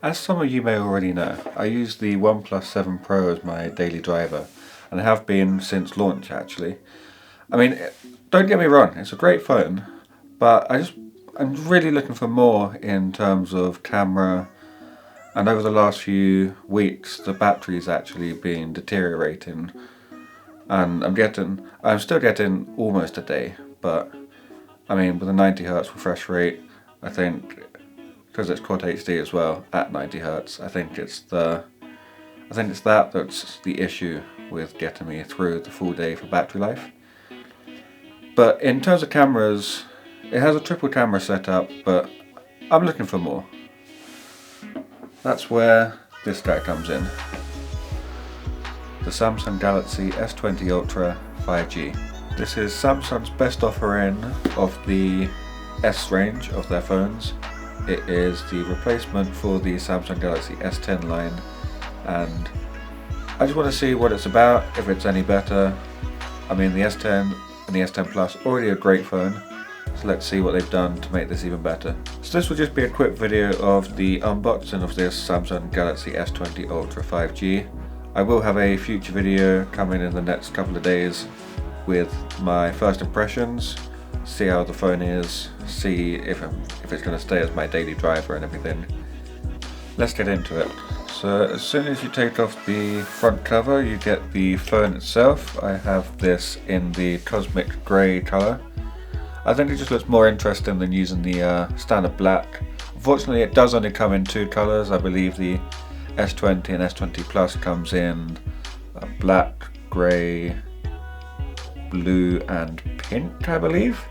As some of you may already know, I use the OnePlus 7 Pro as my daily driver, and I have been since launch actually. I mean, don't get me wrong, it's a great phone, but I'm really looking for more in terms of camera, and over the last few weeks the battery's actually been deteriorating, and I'm still getting almost a day, but I mean with a 90Hz refresh rate, I think, because it's Quad HD as well at 90Hz, I think it's that's the issue with getting me through the full day for battery life. But in terms of cameras, it has a triple camera setup, but I'm looking for more. That's where this guy comes in. The Samsung Galaxy S20 Ultra 5G. This is Samsung's best offering of the S range of their phones. It is the replacement for the Samsung Galaxy S10 line, and I just want to see what it's about, if it's any better. I mean, the S10 and the S10 Plus already a great phone, so let's see what they've done to make this even better. So this will just be a quick video of the unboxing of this Samsung Galaxy S20 Ultra 5G. I will have a future video coming in the next couple of days with my first impressions, see how the phone is, see if it's going to stay as my daily driver and everything. Let's get into it. So as soon as you take off the front cover, you get the phone itself. I have this in the cosmic grey colour. I think it just looks more interesting than using the standard black. Unfortunately, it does only come in two colours. I believe the S20 and S20 Plus comes in black, grey, blue and pink, I believe.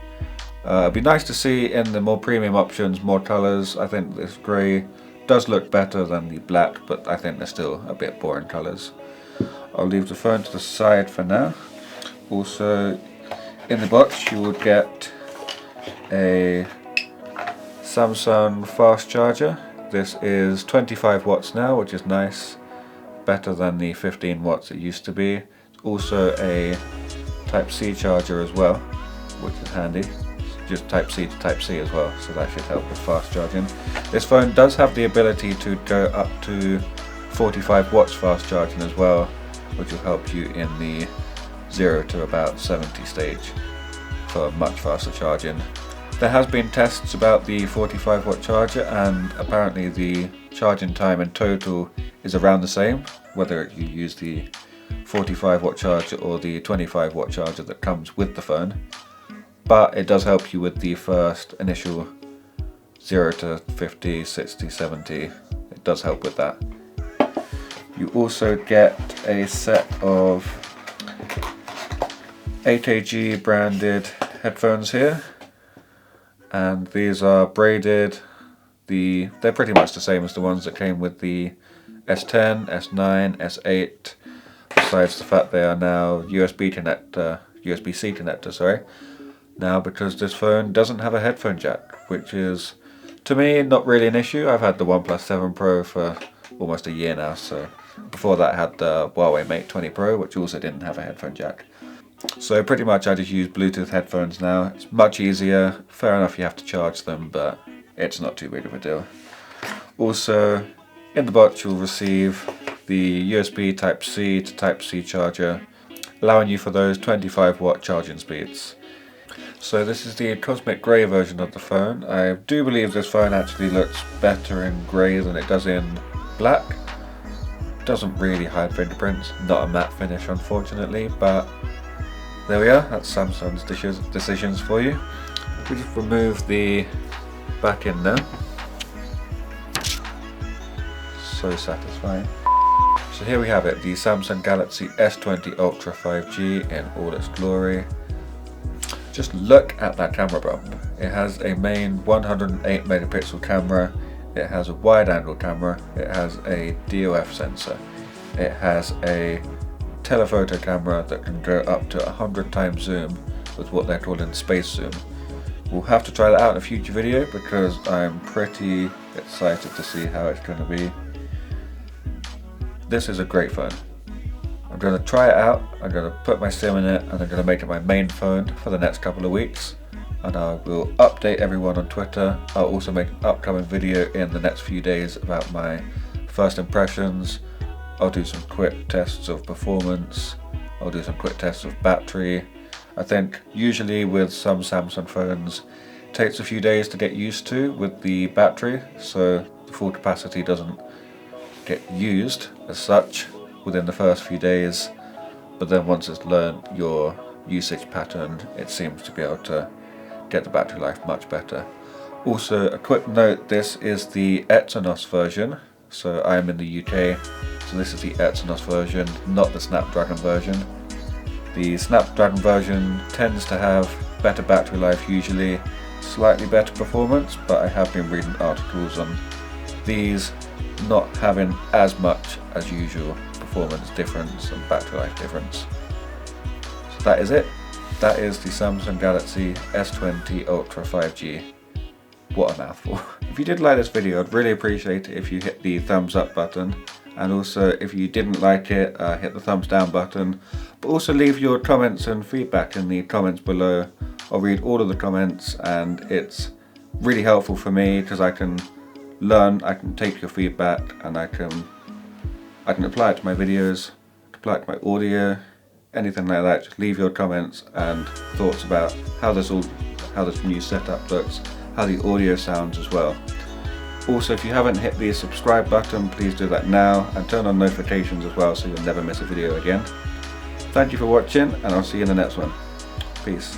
It'd be nice to see in the more premium options more colours. I think this grey does look better than the black, but I think they're still a bit boring colours. I'll leave the phone to the side for now. Also, in the box you will get a Samsung fast charger. This is 25 watts now, which is nice, better than the 15 watts it used to be. Also a Type-C charger as well, which is handy. Just Type-C to Type-C as well, so that should help with fast charging. This phone does have the ability to go up to 45 watts fast charging as well, which will help you in the 0 to about 70 stage for much faster charging. There has been tests about the 45 watt charger, and apparently the charging time in total is around the same, whether you use the 45 watt charger or the 25 watt charger that comes with the phone. But it does help you with the first initial 0 to 50, 60, 70. It does help with that. You also get a set of AKG branded headphones here, and these are braided. They're pretty much the same as the ones that came with the S10, S9, S8, besides the fact they are now USB-C connector, sorry. Now, because this phone doesn't have a headphone jack, which is, to me, not really an issue. I've had the OnePlus 7 Pro for almost a year now, so before that I had the Huawei Mate 20 Pro, which also didn't have a headphone jack. So pretty much I just use Bluetooth headphones now. It's much easier. Fair enough, you have to charge them, but it's not too big of a deal. Also, in the box you'll receive the USB Type-C to Type-C charger, allowing you for those 25 watt charging speeds. So this is the cosmic grey version of the phone. I do believe this phone actually looks better in grey than it does in black. Doesn't really hide fingerprints, not a matte finish unfortunately, but there we are, that's Samsung's decisions for you. We just remove the back end now. So satisfying. So here we have it, the Samsung Galaxy S20 Ultra 5G in all its glory. Just look at that camera bump. It has a main 108 megapixel camera, it has a wide angle camera, it has a DOF sensor, it has a telephoto camera that can go up to 100 times zoom with what they're calling space zoom. We'll have to try that out in a future video because I'm pretty excited to see how it's going to be. This is a great phone. I'm going to try it out, I'm going to put my SIM in it, and I'm going to make it my main phone for the next couple of weeks. and I will update everyone on Twitter. I'll also make an upcoming video in the next few days about my first impressions. I'll do some quick tests of performance. I'll do some quick tests of battery. I think usually with some Samsung phones it takes a few days to get used to with the battery, so the full capacity doesn't get used as such within the first few days, but then once it's learned your usage pattern, it seems to be able to get the battery life much better. Also, a quick note, this is the Exynos version, so I am in the UK, so this is the Exynos version, not the Snapdragon version. The Snapdragon version tends to have better battery life usually, slightly better performance, but I have been reading articles on these not having as much as usual performance difference and battery life difference. So that is it. That is the Samsung Galaxy S20 Ultra 5G. What a mouthful. If you did like this video, I'd really appreciate it if you hit the thumbs up button, and also if you didn't like it, hit the thumbs down button, but also leave your comments and feedback in the comments below. I'll read all of the comments, and it's really helpful for me because I can learn, I can take your feedback, and I can apply it to my videos, apply it to my audio, anything like that. Just leave your comments and thoughts about how this new setup looks, how the audio sounds as well. Also, if you haven't hit the subscribe button, please do that now, and turn on notifications as well so you'll never miss a video again. Thank you for watching, and I'll see you in the next one. Peace.